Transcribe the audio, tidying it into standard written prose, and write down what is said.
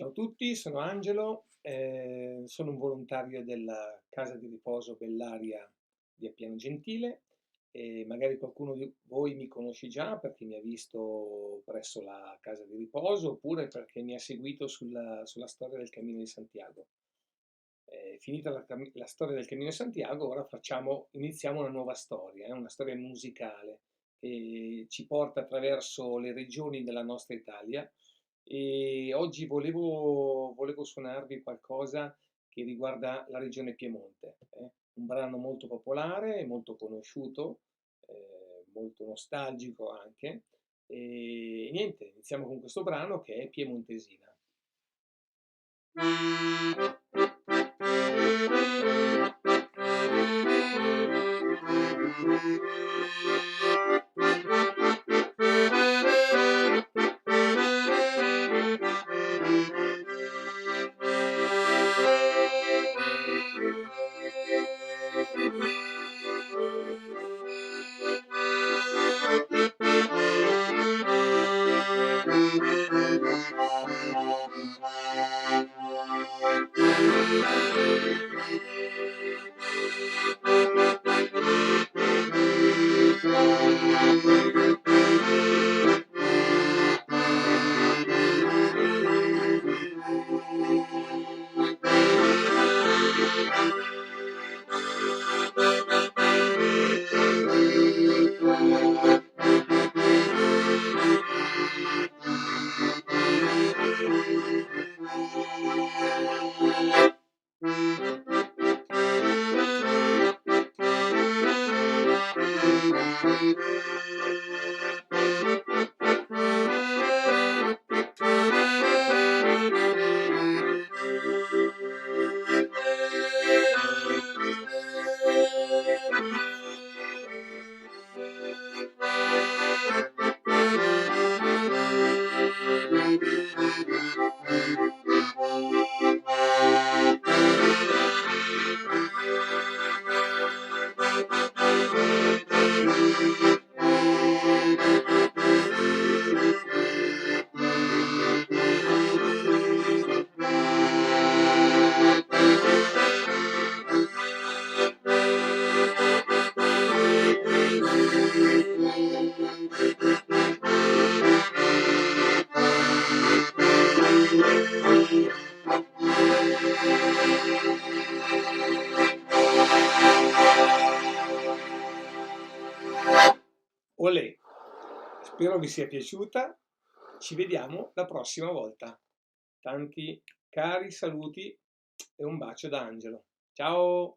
Ciao a tutti, sono Angelo, sono un volontario della casa di riposo Bellaria di Appiano Gentile e magari qualcuno di voi mi conosce già perché mi ha visto presso la casa di riposo oppure perché mi ha seguito sulla storia del Cammino di Santiago. Finita la storia del Cammino di Santiago, ora iniziamo una nuova storia, una storia musicale che ci porta attraverso le regioni della nostra Italia e oggi volevo suonarvi qualcosa che riguarda la regione Piemonte, un brano molto popolare e molto conosciuto, molto nostalgico anche. E niente, iniziamo con questo brano che è Piemontesina. Olè, spero vi sia piaciuta, ci vediamo la prossima volta. Tanti cari saluti e un bacio da Angelo. Ciao!